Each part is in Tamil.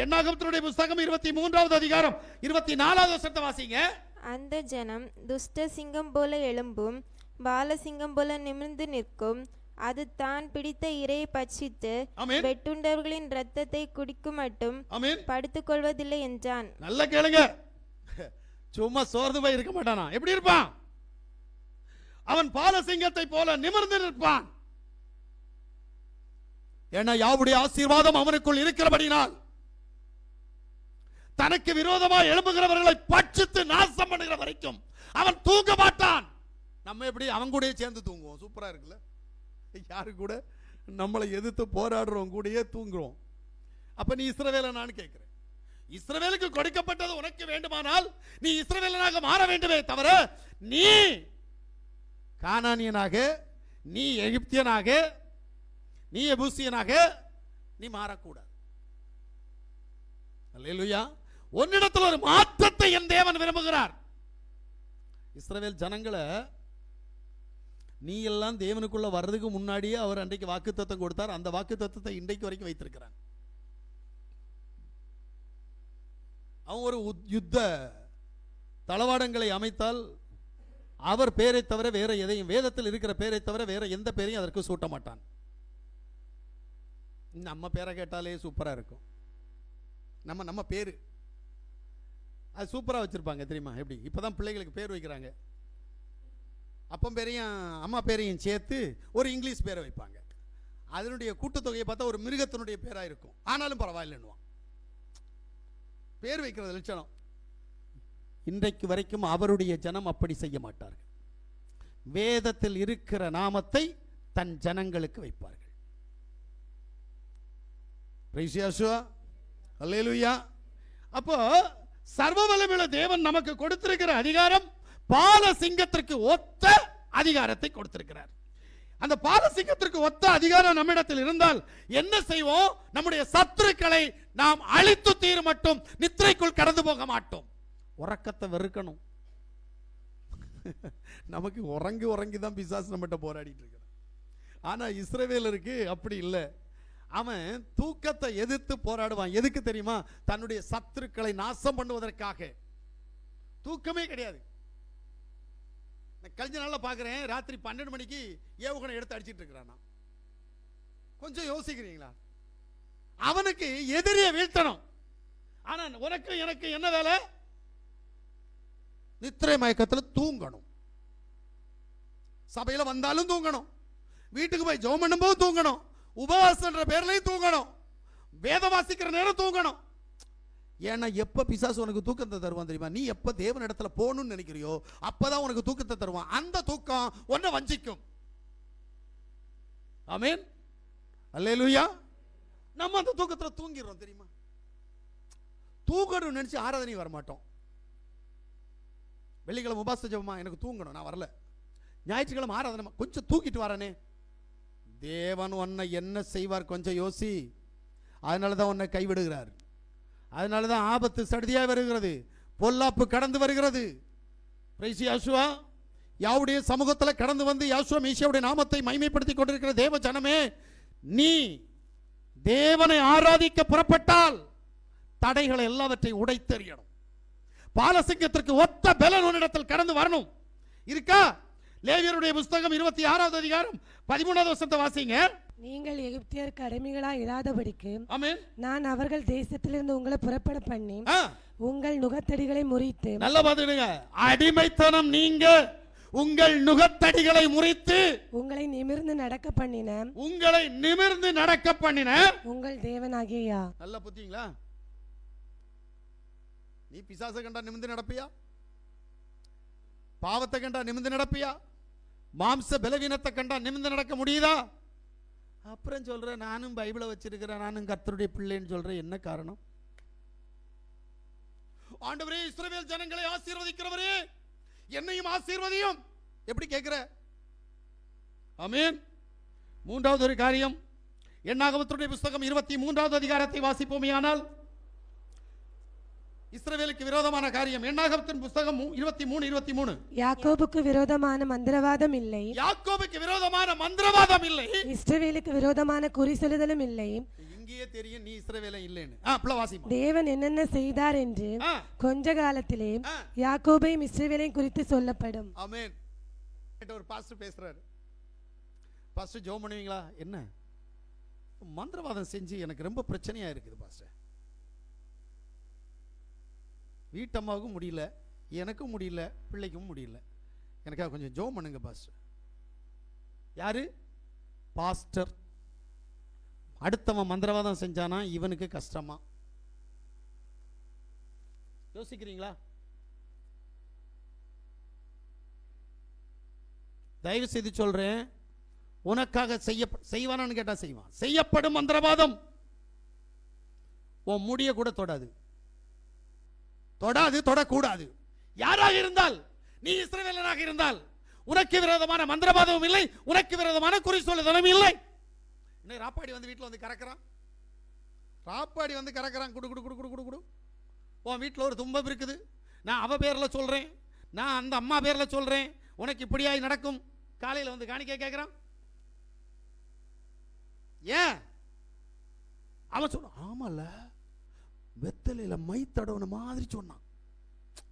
என்னாகமத்தினுடைய புத்தகம் 23வது அதிகாரம் 24வது வசனத்தை வாசிங்க. அந்த ஜனம் துஷ்ட சிங்கம் போல எழும்பும், பாலசிங்கம் போல நிமிர்ந்து நிற்கும். அது தான் பிடித்த இரையை பட்சித்து வெட்டுண்டவர்களின் இரத்தத்தை குடிக்கும் மட்டும் படுத்துக் கொள்வதில்லை என்றான். நல்ல கேளுங்க, சும்மா சோர்ந்து போய் இருக்க மாட்டானா? எப்படி இருப்பான்? அவன் பாலசிங்கத்தை போல நிமிர்ந்து நிற்பான். ஏன்னா யாவுடைய ஆசீர்வாதம் அவனுக்குள் இருக்கிறபடினால் தனக்கு விரோதமாக எழும்புகிறவர்களை பட்சித்து நாசம் பண்ணுகிற வரைக்கும் அவன் தூங்க மாட்டான். நம்ம எப்படி அவன் கூட சேர்ந்து தூங்குவோம்? சூப்பரா இருக்குல்ல? யாரு கூட நம்மளை எதிர்த்து போராடுறோம் கூடயே தூங்குறோம். அப்ப நீ இஸ்ரவேலனான்னு கேட்கிறேன். இஸ்ரவேலுக்கு கொடுக்கப்பட்டது உனக்கு வேண்டுமானால் நீ இஸ்ரவேலனாக மாற வேண்டுமே தவிர நீ கானானியனாக, நீ எகிப்தியனாக, நீ எபூசியனாக நீ மாறக்கூடாது. அல்லேலூயா. உன்னிடத்தில் ஒரு மாற்றத்தை என் தேவன் விரும்புகிறார். இஸ்ரவேல் ஜனங்களை நீ எல்லாம் தேவனுக்குள்ள வர்றதுக்கு முன்னாடியே அவர் அன்றைக்கு வாக்குத்தத்தம் கொடுத்தார். அந்த வாக்குத்தத்தத்தை இன்றைக்கு வரைக்கும் வைத்திருக்கிறான். அவன் ஒரு யுத்த தளவாடங்களை அமைத்தால் அவர் பேரை தவிர வேற எதையும், வேதத்தில் இருக்கிற பேரை தவிர வேற எந்த பேரையும் அதற்கு சூட்ட மாட்டான். நம்ம பேரை கேட்டாலே சூப்பரா இருக்கும். நம்ம பேரு அது சூப்பரா வச்சிருப்பாங்க தெரியுமா? எப்படி இப்பதான் பிள்ளைகளுக்கு பேர் வைக்கிறாங்க. அப்பம் பேரையும் அம்மா பேரையும் சேர்த்து ஒரு இங்கிலீஷ் பேரை வைப்பாங்க. அதனுடைய கூட்டுத்தொகையை பார்த்தா ஒரு மிருகத்தினுடைய பேரா இருக்கும். ஆனாலும் பரவாயில்லைன்னுவான். பேர் வைக்கிறது லட்சணம். இன்றைக்கு வரைக்கும் அவருடைய ஜனம் அப்படி செய்ய மாட்டார்கள். வேதத்தில் இருக்கிற நாமத்தை தன் ஜனங்களுக்கு வைப்பார்கள். அப்போ சர்வ வல்லமையுள்ள தேவன் நமக்கு கொடுத்திருக்கிற அதிகாரம் பாலசிங்கத்திற்கு ஒத்த அதிகாரத்தை கொடுத்திருக்கிறார். அந்த பாலசிங்கத்திற்கு ஒத்த அதிகாரம் நம்மிடத்தில் இருந்தால் என்ன செய்வோம்? நம்முடைய சத்துருக்களை நாம் அழித்து தீர மட்டும் நித்திரைக்குள் கடந்து போக மாட்டோம். உறக்கத்தை வெறுக்கணும். நமக்கு உறங்கி உறங்கி தான் பிசாசு நம்மகிட்ட போராடிட்டு இருக்கிறான். ஆனா இஸ்ரவேலருக்கு அப்படி இல்லை. அவன் தூக்கத்தை எதிர்த்து போராடுவான். எதுக்கு தெரியுமா? தன்னுடைய சத்துருக்களை நாசம் பண்ணுவதற்காக. தூக்கமே கிடையாது. கழிஞ்ச நாள்ல பாக்குறேன், ராத்திரி 12 மணிக்கு ஏவுகணை எடுத்து அடிச்சிட்டு இருக்கிறான். கொஞ்சம் யோசிக்கிறீங்களா? அவனுக்கு எதிரிய வீழ்த்தணும். ஆனா உனக்கு எனக்கு என்ன வேலை? நித்திரை மயக்கத்தில் தூங்கணும். சபையில வந்தாலும் தூங்கணும், வீட்டுக்கு போய் ஜெபம் பண்ணும்போது தூங்கணும், உபவாசன்ற பேர்லையும் தூங்கணும், வேத வாசிக்கிற நேரம் தூங்கணும். ஏன்னா எப்ப பிசாசு உனக்கு தூக்கத்தை தருவான் தெரியுமா? நீ எப்ப தேவன் இடத்துல போகணும்னு நினைக்கிறியோ அப்பதான் உனக்கு தூக்கத்தை தருவான். அந்த தூக்கம் உன்னை வஞ்சிக்கும். ஆமென், அல்லேலூயா. நம்ம அந்த தூக்கத்துல தூங்கிடுறோம் தெரியுமா? தூங்கணும்னு நினைச்சு ஆராதனை வர மாட்டோம். வெள்ளிக்கிழமை உபாச ஜெபமா எனக்கு தூங்கணும், நான் வரல. ஞாயிற்றுக்கிழமை ஆராதனை கொஞ்சம் தூக்கிட்டு வரனே. தேவன் உன்னை என்ன செய்வார் கொஞ்சம் யோசி. அதனாலதான் உன்னை கைவிடுகிறார். அதனாலதான் ஆபத்து சடுதியாக வருகிறது, பொல்லாப்பு கடந்து வருகிறது. யாவுடைய சமூகத்தில் கடந்து வந்து யாசுவா மீசியாவுடைய நாமத்தை மகிமைப்படுத்திக் கொண்டிருக்கிற தேவ ஜனமே, நீ தேவனை ஆராதிக்க புறப்பட்டால் தடைகளை எல்லாவற்றையும் உடைத்தெறியணும். பாலசிங்கத்திற்கு ஒத்த பலன் உன்னிடத்தில் கடந்து வரணும். இருக்கா? லேவியருடைய புத்தகம் 26வது அதிகாரம் 13வது வசனத்தை வாசிங்க. நீங்கள் எகிப்தியருக்கு அடிமைகளா இராதபடிக்கு நான் அவர்கள் தேசத்திலிருந்து உங்களை புறப்பட பண்ணி உங்கள் நுகத்தடிகளை முறித்து. நல்ல பாத்துடுங்க. அடிமைத்தனம் நீங்க உங்கள் நுகத்தடிகளை முறித்து உங்களை நிமிர்ந்து நடக்க பண்ணின உங்கள் தேவனாகியா. நல்ல புத்திங்களா? நீ பிசாச கண்டா நிமிர்ந்து நடப்பியா? பாவத்தை கண்டா நிமிர்ந்து நடப்பியா? மாம்ச பலவீனத்தை கண்டா நிமிர்ந்து நடக்க முடியுதா? அப்புறம் சொல்ற நானும் பைபிளை வச்சிருக்கிறேன், நானும் கர்த்தருடைய பிள்ளைன்னு சொல்றேன். என்ன காரணம்? ஆண்டவரே, இஸ்ரவேல் ஜனங்களை ஆசீர்வதிக்கிறவரே, என்னையும் ஆசீர்வதியும். எப்படி கேட்கிற? ஆமென். மூன்றாவது ஒரு காரியம், என்னாகமத்தினுடைய புத்தகம் 23வது அதிகாரத்தை வாசிப்போமேயானால் இஸ்ரவேலுக்கு விரோதமான காரியம். எண்ணாகமத்தின் புத்தகம் 23:23. யாக்கோபுக்கு விரோதமான மந்திரவாதம் இல்லை. யாக்கோபுக்கு விரோதமான மந்திரவாதம் இல்லை. இஸ்ரவேலுக்கு விரோதமான குறி சொல்லுதலும் இல்லை. இங்கேயே தெரியும் நீ இஸ்ரவேலன் இல்லைன்னு. வாசிமா. தேவன் என்னென்ன செய்தார் என்று கொஞ்ச காலத்திலே யாக்கோபையும் இஸ்ரவேலையும் குறித்து சொல்லப்படும். ஆமென். ஒரு பாஸ்டர் பேசுறாரு. பாஸ்டர் ஜெபம் பண்ணுவீங்களா? என்ன மந்திரவாதம் செஞ்சு எனக்கு ரொம்ப பிரச்சனையா இருக்குது பாஸ்டர். வீட்டம்மாவுக்கும் முடியல, எனக்கும் முடியல, பிள்ளைக்கும் முடியல. எனக்காக கொஞ்சம் ஜெபம் பண்ணுங்க பாஸ்டர். யாரு? பாஸ்டர். அடுத்தவன் மந்திரவாதம் செஞ்சானா இவனுக்கு கஷ்டமா? யோசிக்கிறீங்களா? தயவு செய்து சொல்றேன், உனக்காக செய்வானான்னு கேட்டா செய்வான். செய்யப்படும் மந்திரவாதம் உன் முடிய கூட தொடாது, தொடக்கூடாது. யாராக இருந்தால், நீ இஸ்ரவேலனாக இருந்தால் உனக்கு விரோதமான மந்திரவாதமும் இல்லை, உனக்கு விரோதமான குறி சொல்லுதலும் இல்லை. இன்னும் ராப்பாடி வந்து வீட்டில் வந்து கறக்கிறான். ராப்பாடி வந்து கறக்கிறான். குடு குடு குடு குடு குடு குடு. உன் வீட்டில் ஒரு துன்பம் இருக்குது, நான் அவ பேரில் சொல்றேன், நான் அந்த அம்மா பேரில் சொல்றேன், உனக்கு இப்படியாய் நடக்கும். காலையில் வந்து காணிக்கை கேட்கிறான். ஏன்? அவன் சொன்னான், ஆமால வெத்தலையில மை தடவுன மாதிரி சொன்னான்.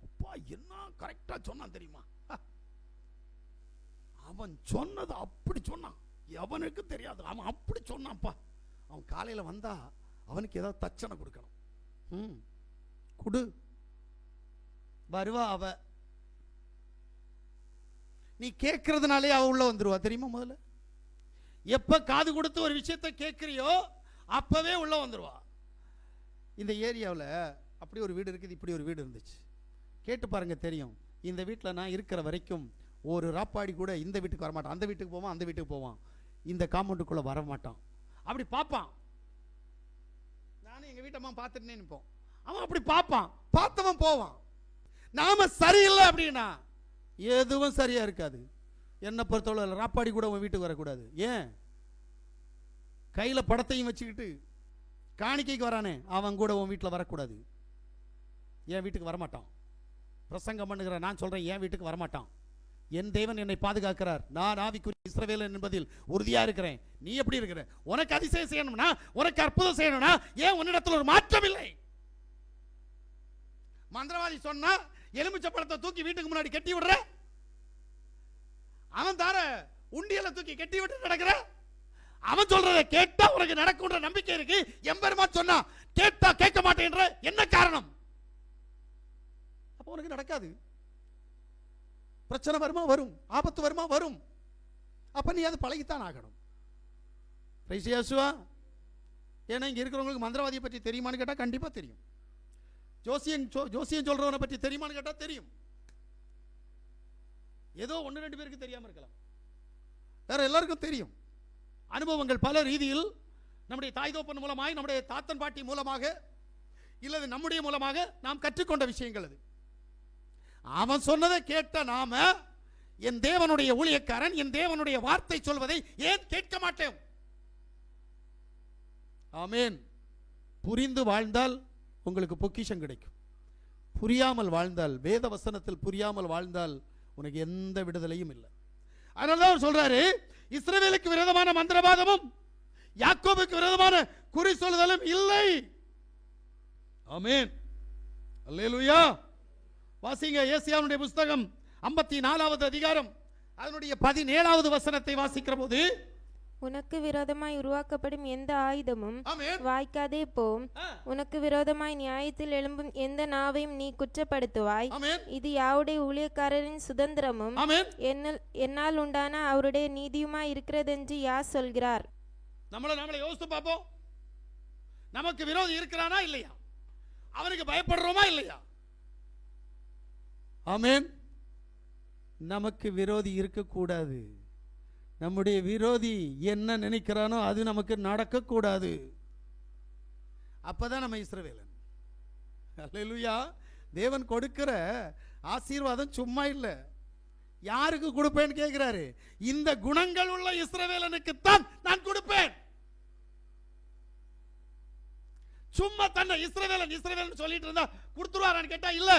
அப்பா என்ன கரெக்டா சொன்னான் தெரியுமா? அவன் சொன்னது அப்படி சொன்னான், எவனுக்கு தெரியாது. அவன் அப்படி சொன்னான்ப்பா. அவன் காலையில வந்தா அவனுக்கு ஏதாவது தட்சணை கொடுக்கணும். குடு. வருவா அவ. நீ கேட்கறதுனாலே அவ உள்ள வந்துருவா தெரியுமா? முதல்ல எப்ப காது கொடுத்து ஒரு விஷயத்தை கேட்கிறியோ அப்பவே உள்ள வந்துருவா. இந்த ஏரியாவில் அப்படி ஒரு வீடு இருக்குது, இப்படி ஒரு வீடு இருந்துச்சு. கேட்டு பாருங்க தெரியும். இந்த வீட்டில் நான் இருக்கிற வரைக்கும் ஒரு ராப்பாடி கூட இந்த வீட்டுக்கு வரமாட்டான். அந்த வீட்டுக்கு போவான், அந்த வீட்டுக்கு போவான், இந்த காம்பவுண்டுக்குள்ளே வரமாட்டான். அப்படி பார்ப்பான். நானும் எங்கள் வீட்டம்மா பார்த்துட்டே நிற்போம். அவன் அப்படி பார்ப்பான், பார்த்தவன் போவான். நாம சரியில்லை அப்படின்னா எதுவும் சரியா இருக்காது. என்ன பொறுத்தவரை ராப்பாடி கூட உன் வீட்டுக்கு வரக்கூடாது. ஏன்? கையில் படத்தையும் வச்சுக்கிட்டு காணிக்கைக்கு வரானே அவன் கூட உன் வீட்டில் வரக்கூடாது. என் வீட்டுக்கு வரமாட்டான். பிரசங்கம் பண்ணுகிற நான் சொல்றேன், என் வீட்டுக்கு வரமாட்டான். என் தேவன் என்னை பாதுகாக்கிறார். நான் ஆவிக்குரிய இஸ்ரவேலன் என்பதில் உறுதியா இருக்கிறேன். நீ எப்படி இருக்கிற? உனக்கு அதிசயம் செய்யணும்னா, உனக்கு அற்புதம் செய்யணும்னா ஏன் உன்னிடத்தில் ஒரு மாற்றம் இல்லை? மந்திரவாதி சொன்னா எலுமிச்சை பழத்தை தூக்கி வீட்டுக்கு முன்னாடி கட்டி விடுற, அவன் தார உண்டியலை தூக்கி கட்டி விட்டு நடக்கிற. அவன் சொல்றதை கேட்டா உனக்கு நடக்கும்ன்ற நம்பிக்கை இருக்கு. எம்பெருமான் சொன்னா கேட்டா கேட்க மாட்டேன்ற என்ன காரணம்? அப்ப உனக்கு நடக்காது. பிரச்சனை வருமா? வரும். ஆபத்து வருமா? வரும். அப்ப நீ அது பழகித்தான் ஆகணும். ஏன்னா இங்க இருக்கிறவங்களுக்கு மந்திரவாதியை பற்றி தெரியுமான்னு கேட்டா கண்டிப்பா தெரியும். ஜோசியம் சொல்றவனை பற்றி தெரியுமான்னு கேட்டா தெரியும். ஏதோ 1-2 பேருக்கு தெரியாம இருக்கலாம், வேற எல்லாருக்கும் தெரியும். அனுபவங்கள் பல ரீதியில் நம்முடைய தாய் தோப்பன் மூலமாக, நம்முடைய தாத்தன் பாட்டி மூலமாக, இல்லது நம்முடைய மூலமாக நாம் கற்றுக்கொண்ட விஷயங்கள் அது. அவன் சொன்னதை கேட்ட நாம, என் தேவனுடைய ஊழியக்காரன், என் தேவனுடைய வார்த்தை சொல்வதை ஏன் கேட்க மாட்டேன்? ஆமென். புரிந்து வாழ்ந்தால் உங்களுக்கு பொக்கிஷம் கிடைக்கும். புரியாமல் வாழ்ந்தால், வேத வசனத்தில் புரியாமல் வாழ்ந்தால் உனக்கு எந்த விடுதலையும் இல்லை. அதனாலதான் அவர் சொல்றாரு, இஸ்ரவேலுக்கு விரோதமான மந்திரவாதமும் யாக்கோபுக்கு விரோதமான குறி சொல்லுதலும் இல்லை. ஆமென். அல்லேலூயா. வாசிங்க ஏசாயாவுடைய புத்தகம் 54வது அதிகாரம் அதனுடைய 17வது வசனத்தை வாசிக்கிற போது, உனக்கு விரோதமாய் உருவாக்கப்படும் எந்த ஆயுதமும் வாய்க்காதே போம். உனக்கு விரோதமாய் நியாயத்தில் எழும்பும் எந்த நாவையும் நீ குற்றப்படுத்துவாய். இது யாவுடைய ஊழியக்காரரின் சுதந்திரமும் என்னால் உண்டான அவருடைய நீதியுமாய் இருக்கிறதென்று யார் சொல்கிறார்? நம்மளை யோசித்து பார்ப்போம். நமக்கு விரோதி இருக்கிறானா இல்லையா? அவனுக்கு பயப்படுறோமா இல்லையா? ஆமென். நமக்கு விரோதி இருக்கக்கூடாது. நம்முடைய விரோதி என்ன நினைக்கிறானோ அது நமக்கு நடக்கக்கூடாது. அப்பதான் நம்ம இஸ்ரவேலன். அல்லேலூயா. தேவன் கொடுக்கிற ஆசீர்வாதம் சும்மா இல்லை. யாருக்கு கொடுப்பேன்னு கேட்கிறாரு. இந்த குணங்கள் உள்ள இஸ்ரவேலனுக்கு தான் நான் கொடுப்பேன். சும்மா தன்னை இஸ்ரவேலன் இஸ்ரவேலன் சொல்லிட்டு இருந்தா கொடுத்துருவாரான்னு கேட்டா இல்ல.